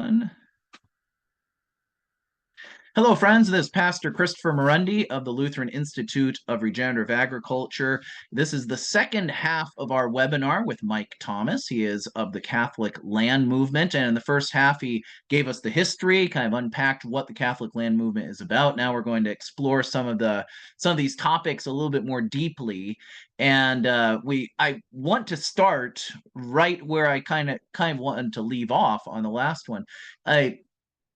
one. Hello, friends. This is Pastor Christopher Maronde of the Lutheran Institute of Regenerative Agriculture. This is the second half of our webinar with Mike Thomas. He is of the Catholic Land Movement. And in the first half, he gave us the history, kind of unpacked what the Catholic Land Movement is about. Now we're going to explore some of these topics a little bit more deeply. And I want to start right where I kind of wanted to leave off on the last one. I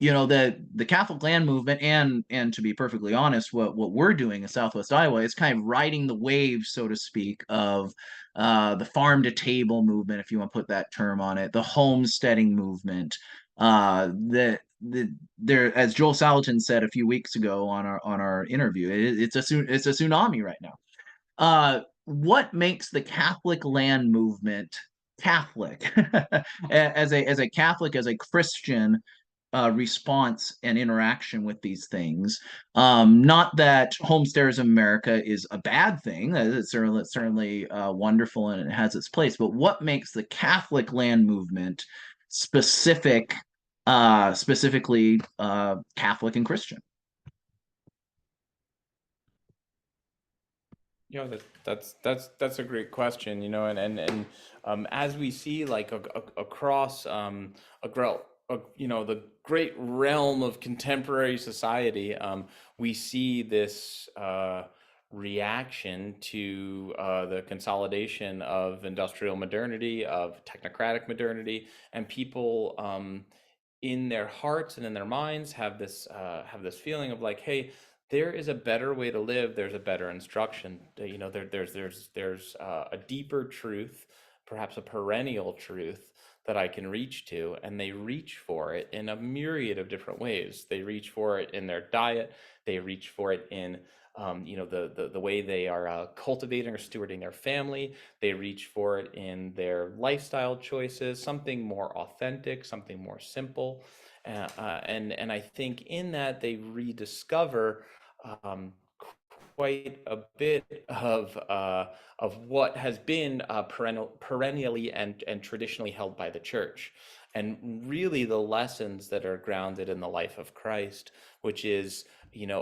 the Catholic Land Movement, and to be perfectly honest, what we're doing in Southwest Iowa is kind of riding the wave, so to speak, of the farm to table movement, if you want to put that term on it, the homesteading movement. The there, as Joel Salatin said a few weeks ago on our interview, it's a tsunami right now. What makes the Catholic Land Movement Catholic? As a Catholic, as a Christian, response and interaction with these things. Not that Homesteaders America is a bad thing. It's certainly wonderful and it has its place. But what makes the Catholic Land Movement specifically Catholic and Christian? That's a great question, as we see like across the great realm of contemporary society, we see this reaction to the consolidation of industrial modernity, of technocratic modernity, and people in their hearts and in their minds have this feeling of like, hey, there is a better way to live. There's a better instruction. There's a deeper truth, perhaps a perennial truth that I can reach to, and they reach for it in a myriad of different ways. They reach for it in their diet. They reach for it in the way they are cultivating or stewarding their family. They reach for it in their lifestyle choices, something more authentic, something more simple, and I think in that they rediscover um, quite a bit of what has been perennially and traditionally held by the church, and really the lessons that are grounded in the life of Christ, which is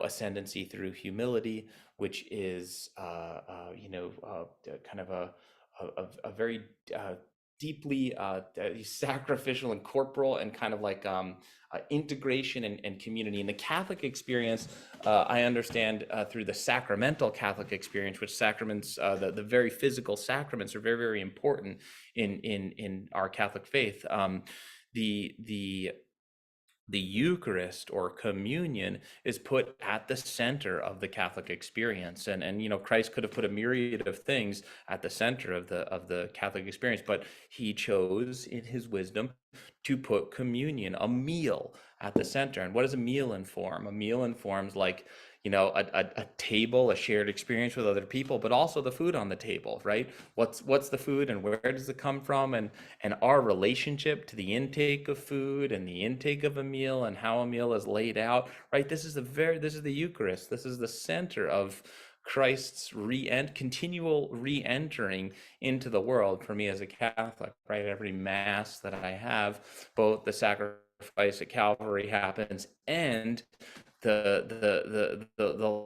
ascendancy through humility, which is kind of a very deeply sacrificial and corporal, and kind of like integration and community. In the Catholic experience, I understand through the sacramental Catholic experience, which sacraments, the very physical sacraments, are very, very important in our Catholic faith. The the Eucharist or communion is put at the center of the Catholic experience. And Christ could have put a myriad of things at the center of the Catholic experience, but he chose in his wisdom to put communion, a meal, at the center. And what does a meal inform? A meal informs like a table, a shared experience with other people, but also the food on the table, right? What's the food, and where does it come from, and our relationship to the intake of food and the intake of a meal and how a meal is laid out, right? This is the Eucharist. This is the center of Christ's continual re-entering into the world for me as a Catholic, right? Every Mass that I have, both the sacrifice at Calvary happens, and the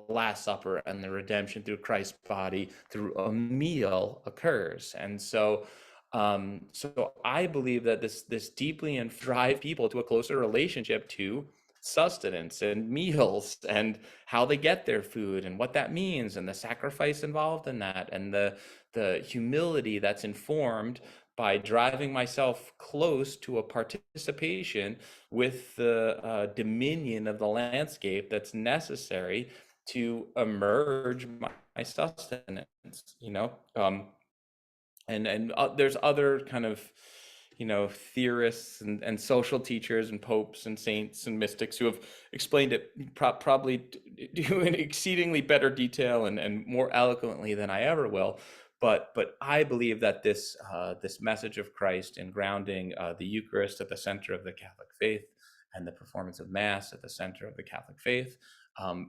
Last Supper and the redemption through Christ's body through a meal occurs. And so I believe that this deeply drive people to a closer relationship to sustenance and meals, and how they get their food and what that means, and the sacrifice involved in that, and the humility that's informed by driving myself close to a participation with the dominion of the landscape that's necessary to emerge my sustenance. And there's other kind of theorists and social teachers and popes and saints and mystics who have explained it probably do in exceedingly better detail and more eloquently than I ever will. But I believe that this message of Christ in grounding the Eucharist at the center of the Catholic faith, and the performance of Mass at the center of the Catholic faith,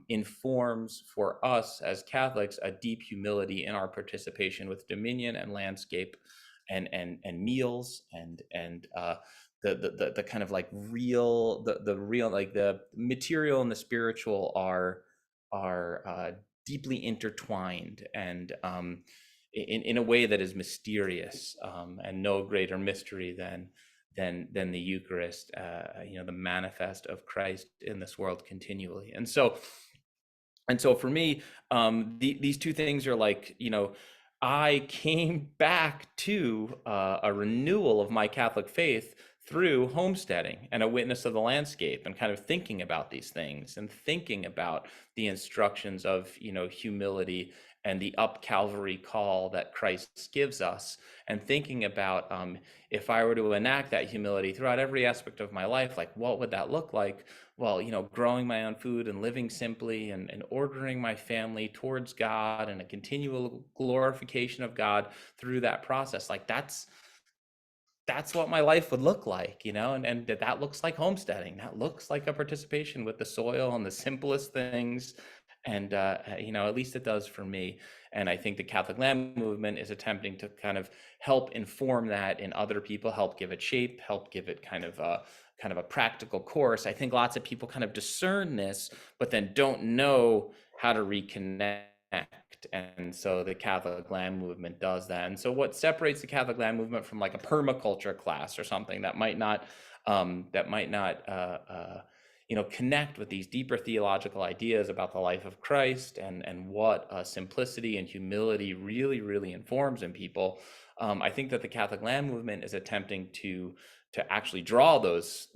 informs for us as Catholics a deep humility in our participation with dominion and landscape, and meals, and the kind of like real, the real, like the material and the spiritual are deeply intertwined, and in a way that is mysterious, and no greater mystery than the Eucharist, the manifest of Christ in this world continually. And so for me, these two things are like, I came back to a renewal of my Catholic faith through homesteading and a witness of the landscape, and kind of thinking about these things and thinking about the instructions of, humility and the up Calvary call that Christ gives us, and thinking about, if I were to enact that humility throughout every aspect of my life, like what would that look like? Well, growing my own food and living simply, and ordering my family towards God, and a continual glorification of God through that process. Like that's what my life would look like, and that looks like homesteading. That looks like a participation with the soil and the simplest things. And, at least it does for me. And I think the Catholic Land Movement is attempting to kind of help inform that in other people, help give it shape, help give it kind of a practical course. I think lots of people kind of discern this, but then don't know how to reconnect. And so the Catholic Land Movement does that. And so what separates the Catholic Land Movement from like a permaculture class or something that might not connect with these deeper theological ideas about the life of Christ, and what simplicity and humility really, really informs in people. I think that the Catholic Land Movement is attempting to actually draw those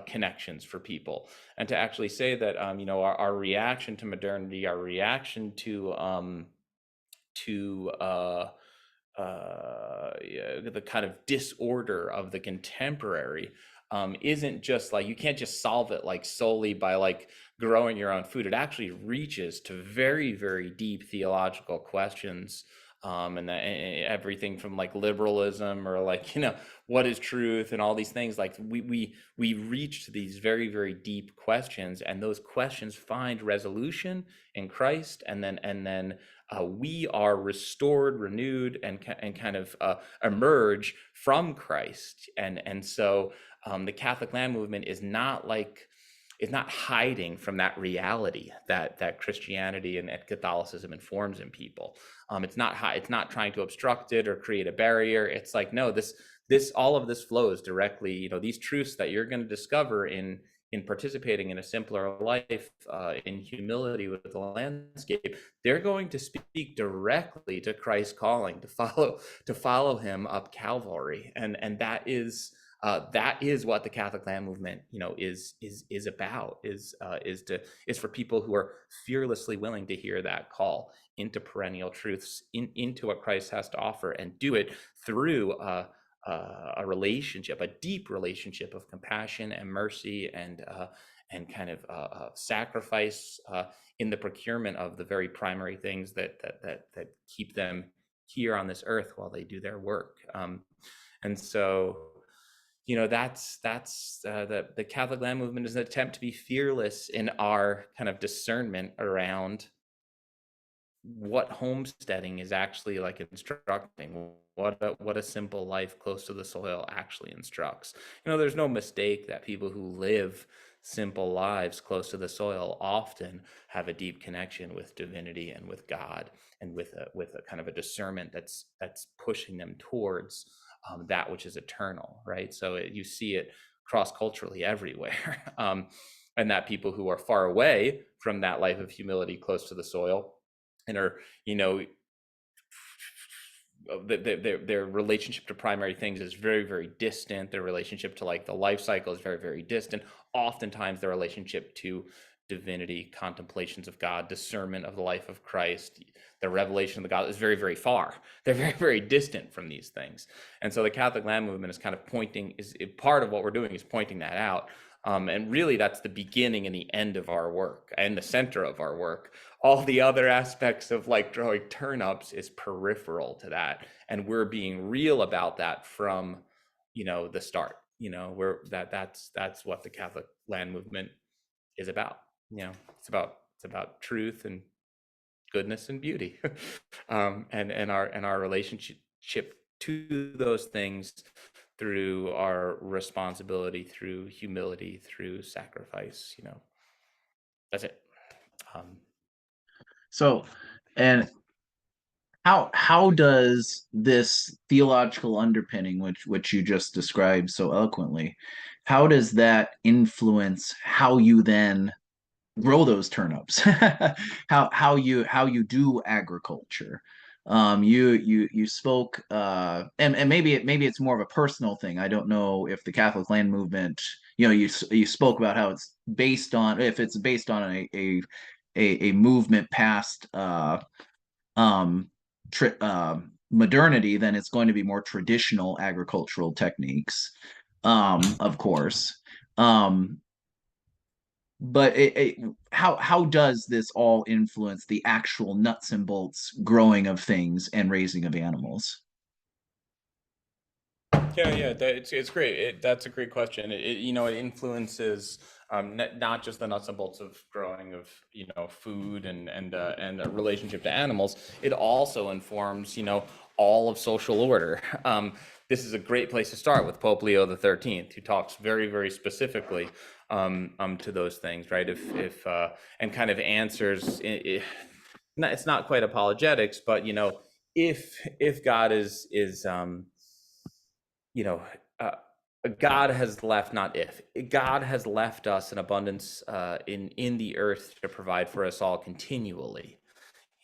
connections for people, and to actually say that, our reaction to modernity, our reaction to the kind of disorder of the contemporary, isn't just like, you can't just solve it like solely by like growing your own food. It actually reaches to very, very deep theological questions, and everything from like liberalism, or like, what is truth, and all these things. Like we reach to these very, very deep questions, and those questions find resolution in Christ, and then we are restored, renewed, and kind of emerge from Christ. And so the Catholic Land Movement is not hiding from that reality that Christianity and Catholicism informs in people. It's not trying to obstruct it or create a barrier. It's like, no, this all of this flows directly. These truths that you're going to discover in participating in a simpler life, in humility with the landscape, they're going to speak directly to Christ's calling to follow him up Calvary, and that is what the Catholic Land Movement, is about. Is for people who are fearlessly willing to hear that call into perennial truths, into what Christ has to offer, and do it through a relationship, a deep relationship of compassion and mercy, and kind of sacrifice, in the procurement of the very primary things that keep them here on this earth while they do their work. And so, that's the Catholic Land Movement is an attempt to be fearless in our kind of discernment around what homesteading is actually like instructing, what a simple life close to the soil actually instructs. There's no mistake that people who live simple lives close to the soil often have a deep connection with divinity and with God, and with a kind of a discernment that's pushing them towards that which is eternal, right? So you see it cross-culturally everywhere. And that people who are far away from that life of humility close to the soil, and are, their relationship to primary things is very, very distant. Their relationship to like the life cycle is very, very distant. Oftentimes their relationship to divinity, contemplations of God, discernment of the life of Christ, the revelation of the God is very, very far. They're very, very distant from these things. And so the Catholic Land Movement is kind of part of what we're doing is pointing that out. And really that's the beginning and the end of our work, and the center of our work. All the other aspects of like growing turnips is peripheral to that. And we're being real about that from, the start. That's what the Catholic Land Movement is about. It's about truth and goodness and beauty, and our relationship to those things through our responsibility, through humility, through sacrifice. That's it. Um, So, and how does this theological underpinning, which you just described so eloquently, how does that influence how you then grow those turnips? How you do agriculture? You spoke, and maybe it's more of a personal thing. I don't know if the Catholic land movement, you spoke about how it's based on, if it's based on a movement past modernity, then it's going to be more traditional agricultural techniques, of course. Um, but how does this all influence the actual nuts and bolts growing of things and raising of animals? yeah, it's great. That's a great question. It influences not just the nuts and bolts of growing of food and a relationship to animals. It also informs all of social order. This is a great place to start with Pope Leo the 13th, who talks very, very specifically to those things, right? If and kind of answers. It's not quite apologetics, but if God is you know, uh, God has left, not if, God has left us an abundance in the earth to provide for us all continually.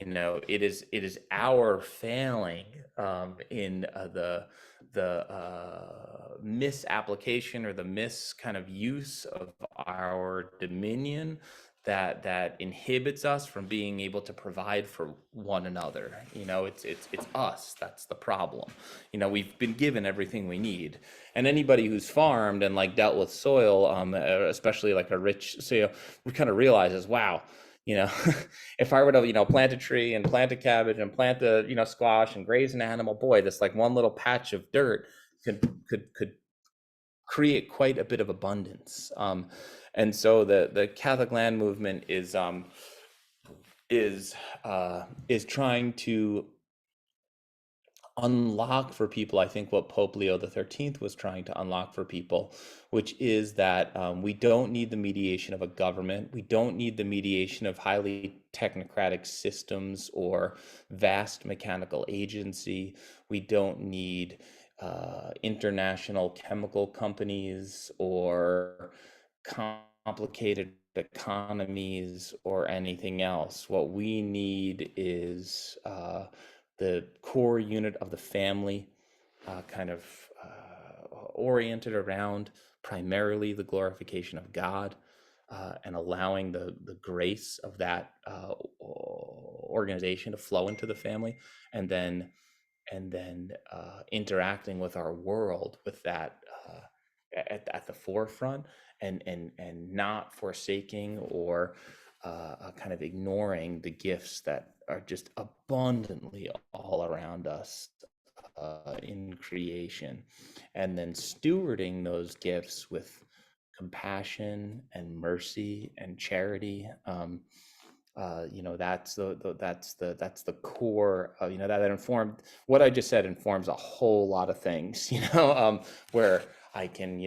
It is our failing in the misapplication or the mis kind of use of our dominion that inhibits us from being able to provide for one another. It's us that's the problem. We've been given everything we need, and anybody who's farmed and like dealt with soil, especially like a rich soil, we kind of realizes, wow, you know if I were to plant a tree and plant a cabbage and plant a squash and graze an animal, boy, this like one little patch of dirt could create quite a bit of abundance. And so the Catholic land movement is trying to unlock for people, I think, what Pope Leo the 13th was trying to unlock for people, which is that we don't need the mediation of a government. We don't need the mediation of highly technocratic systems or vast mechanical agency. We don't need international chemical companies or complicated economies or anything else. What we need is the core unit of the family, kind of oriented around primarily the glorification of God, and allowing the grace of that organization to flow into the family, and then interacting with our world with that at the forefront, and not forsaking or kind of ignoring the gifts that are just abundantly all around us in creation, and then stewarding those gifts with compassion and mercy and charity. That's the core of, that informed what I just said, informs a whole lot of things, where I can,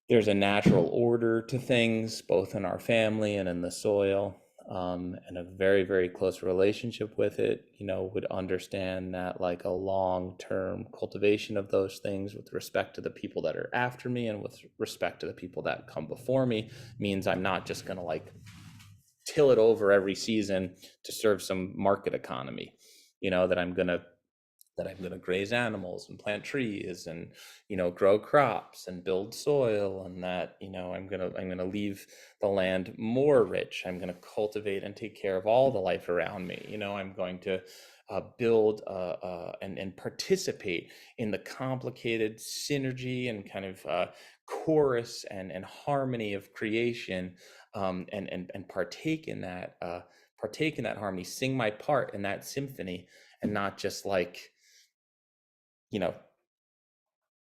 there's a natural order to things, both in our family and in the soil, and a very, very close relationship with it. Would understand that like a long-term cultivation of those things with respect to the people that are after me and with respect to the people that come before me means I'm not just going to like till it over every season to serve some market economy. That I'm going to graze animals and plant trees and grow crops and build soil, and that I'm going to leave the land more rich. I'm going to cultivate and take care of all the life around me. I'm going to build and participate in the complicated synergy and kind of chorus and harmony of creation, and partake in that harmony, sing my part in that symphony, and not just like you know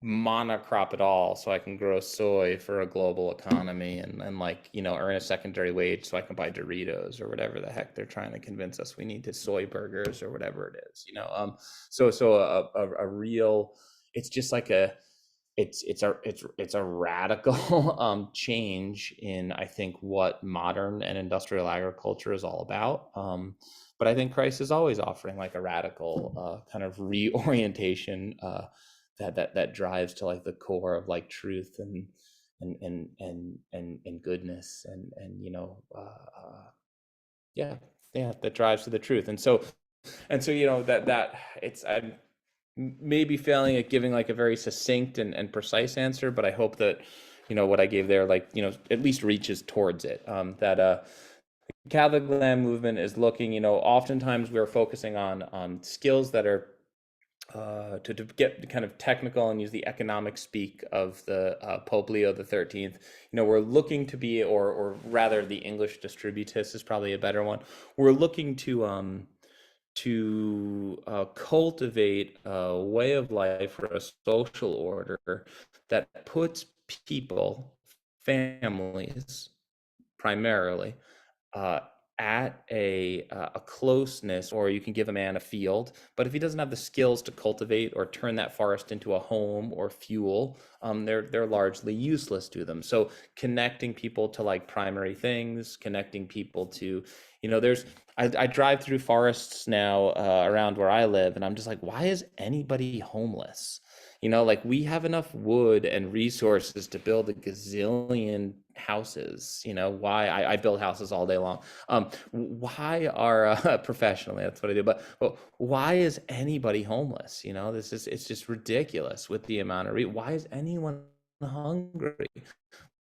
monocrop it all so I can grow soy for a global economy, and like earn a secondary wage so I can buy Doritos or whatever the heck they're trying to convince us we need, to soy burgers or whatever it is. So a real it's just like it's a radical change in, I think, what modern and industrial agriculture is all about. But I think Christ is always offering like a radical kind of reorientation that drives to like the core of like truth and goodness yeah, yeah, that drives to the truth. And so that it's I'm maybe failing at giving like a very succinct and precise answer, but I hope that what I gave there, like at least reaches towards it. That Catholic land movement is looking, oftentimes we're focusing on skills that are to get kind of technical and use the economic speak of the Pope Leo the 13th. We're looking to be, or rather, the English distributus is probably a better one. We're looking to cultivate a way of life or a social order that puts people, families, primarily uh, at a closeness, or you can give a man a field, but if he doesn't have the skills to cultivate or turn that forest into a home or fuel, they're largely useless to them. So connecting people to like primary things, connecting people to, there's I drive through forests now around where I live, and I'm just like, why is anybody homeless? Like we have enough wood and resources to build a gazillion houses. Why I build houses all day long. Why are professionally, that's what I do. But why is anybody homeless? It's just ridiculous with the amount of why is anyone hungry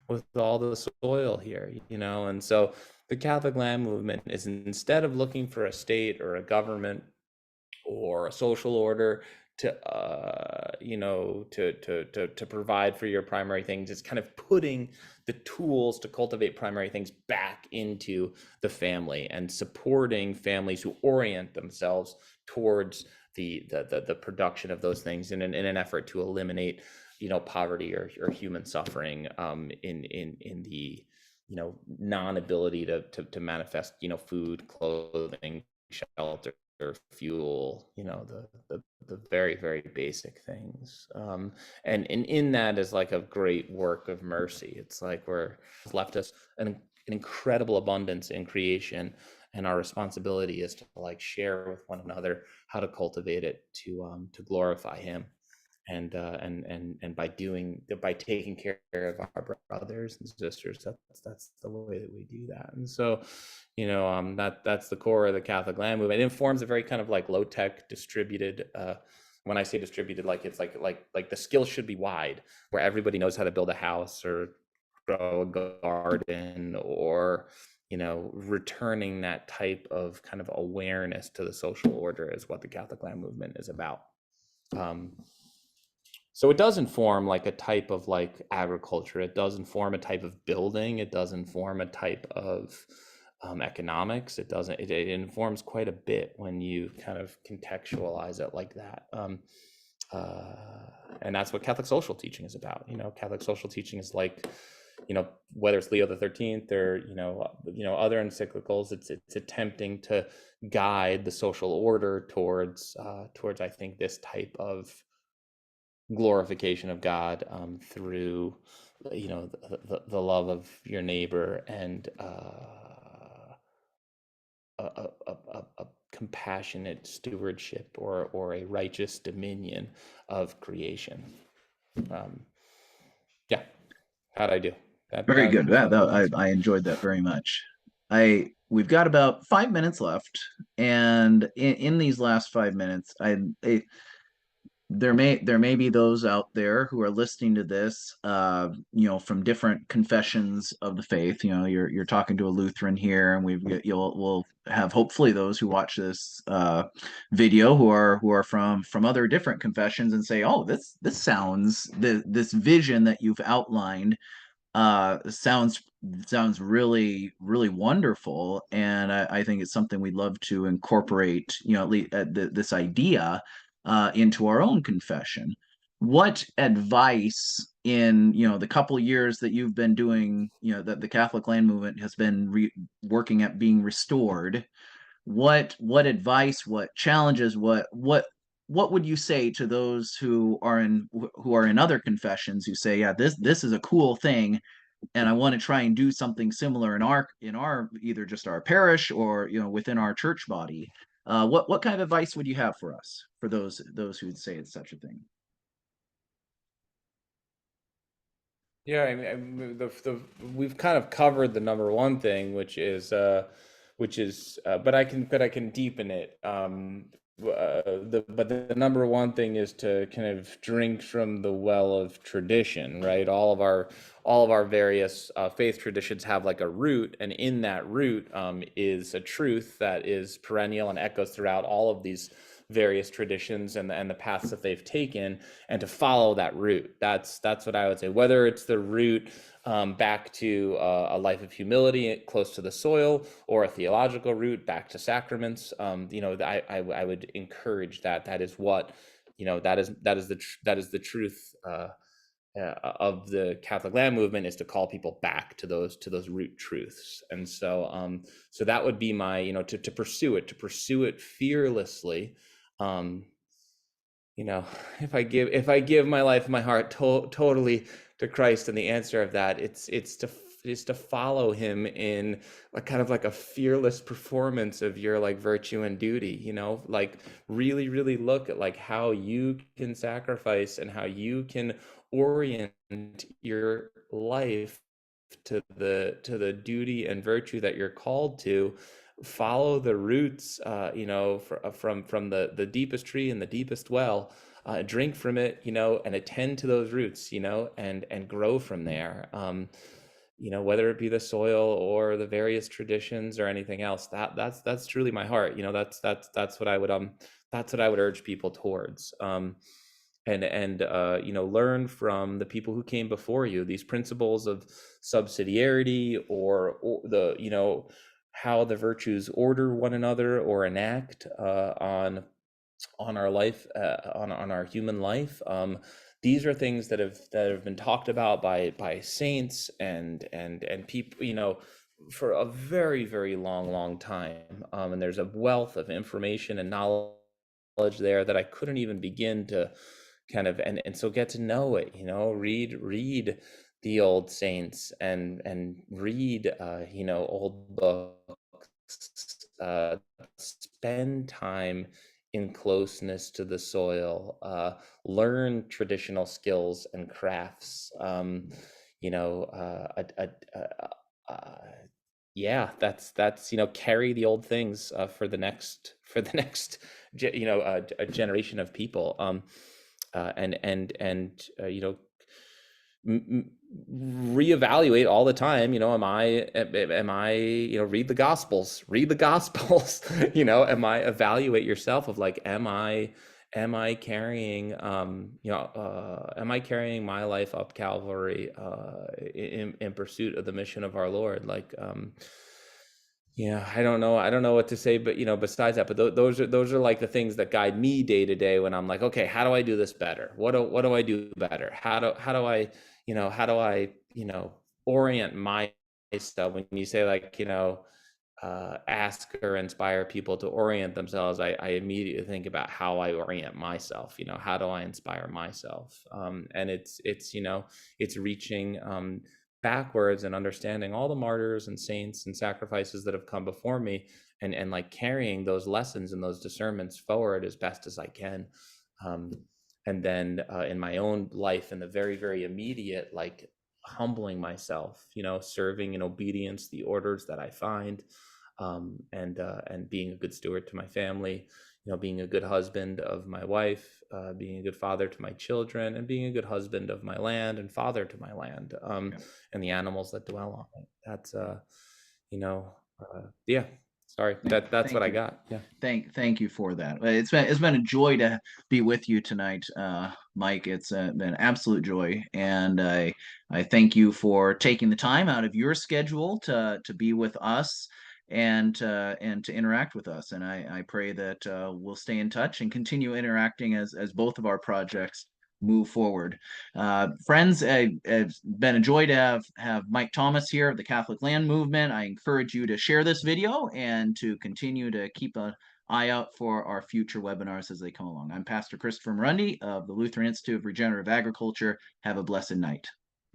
with all the soil here? And so the Catholic land movement is, instead of looking for a state or a government or a social order to to provide for your primary things, it's kind of putting the tools to cultivate primary things back into the family and supporting families who orient themselves towards the production of those things in an effort to eliminate poverty or human suffering in the non-ability to manifest food, clothing, shelter, fuel, the very, very basic things. And in that is like a great work of mercy. It's like we're left us an incredible abundance in creation, and our responsibility is to like share with one another how to cultivate it to glorify Him. And by taking care of our brothers and sisters, that's the way that we do that. And so that's the core of the Catholic land movement. It informs a very kind of like low tech distributed when I say distributed, like it's like the skills should be wide, where everybody knows how to build a house or grow a garden, or returning that type of kind of awareness to the social order is what the Catholic land movement is about. So it does inform like a type of like agriculture. It does inform a type of building. It does inform a type of economics. It informs quite a bit when you kind of contextualize it like that. And that's what Catholic social teaching is about. Catholic social teaching is like, whether it's Leo the 13th or other encyclicals, it's attempting to guide the social order towards I think this type of glorification of God through the love of your neighbor and a compassionate stewardship or a righteous dominion of creation. Yeah, how'd I do? Very good. I enjoyed that very much. We've got about 5 minutes left, and in these last 5 minutes, there may be those out there who are listening to this, from different confessions of the faith. You're talking to a Lutheran here, and we'll have hopefully those who watch this video who are from other different confessions and say, oh, this vision that you've outlined sounds really, really wonderful, and I think it's something we'd love to incorporate, at least this idea into our own confession. What advice in the couple years that you've been doing, that the Catholic land movement has been working at being restored? What advice, what challenges, what what would you say to those who are in other confessions who say, yeah, this is a cool thing, and I want to try and do something similar in our either just our parish or within our church body? What kind of advice would you have for us, for those who would say it's such a thing? Yeah, I mean, we've kind of covered the number one thing, but I can deepen it. But the number one thing is to kind of drink from the well of tradition, right? All of our various faith traditions have like a root, and in that root is a truth that is perennial and echoes throughout all of these various traditions and the paths that they've taken, and to follow that route. That's what I would say. Whether it's the route back to a life of humility close to the soil, or a theological route back to sacraments, I would encourage that. That is what that is the truth of the Catholic land movement, is to call people back to those root truths. And so that would be my, to pursue it fearlessly. um if I give my life, my heart totally to Christ, and the answer of that, it's to follow him in a kind of like a fearless performance of your like virtue and duty, like really look at like how you can sacrifice and how you can orient your life to the duty and virtue that you're called to. Follow the roots, from the deepest tree and the deepest well. Drink from it, and attend to those roots, and grow from there. Whether it be the soil or the various traditions or anything else, that's truly my heart. That's what I would urge people towards. Learn from the people who came before you, these principles of subsidiarity, or the, how the virtues order one another or enact on our life, on our human life. These are things that have been talked about by saints and people, for a very long time. And there's a wealth of information and knowledge there that I couldn't even begin to kind of, and so get to know it. Read the old saints, and read old books. Spend time in closeness to the soil. Learn traditional skills and crafts. You know, yeah, that's carry the old things for the next a generation of people. And reevaluate all the time. Am I read the gospels. Am I, evaluate yourself of like, am I carrying am I carrying my life up Calvary, in pursuit of the mission of our Lord? Like, yeah, I don't know what to say, but besides that, but those are like the things that guide me day to day, when I'm like, okay, how do I do this better? What do I do better? How do I orient myself? When you say like, ask or inspire people to orient themselves, I immediately think about how I orient myself. How do I inspire myself? And it's reaching backwards and understanding all the martyrs and saints and sacrifices that have come before me, and like carrying those lessons and those discernments forward as best as I can. And then in my own life, in the very immediate, like humbling myself, serving in obedience the orders that I find, and being a good steward to my family, being a good husband of my wife, being a good father to my children, and being a good husband of my land and father to my land, Yeah. and the animals that dwell on it. That's yeah. Sorry, Thank, that's what thank I you. got. Yeah. Thank you for that. It's been a joy to be with you tonight, Mike. It's been an absolute joy, and I thank you for taking the time out of your schedule to be with us and to interact with us. And I pray that we'll stay in touch and continue interacting as both of our projects move forward. Friends, it's been a joy to have Mike Thomas here of the Catholic Land Movement. I encourage you to share this video and to continue to keep an eye out for our future webinars as they come along. I'm Pastor Christopher Maronde of the Lutheran Institute of Regenerative Agriculture. Have a blessed night.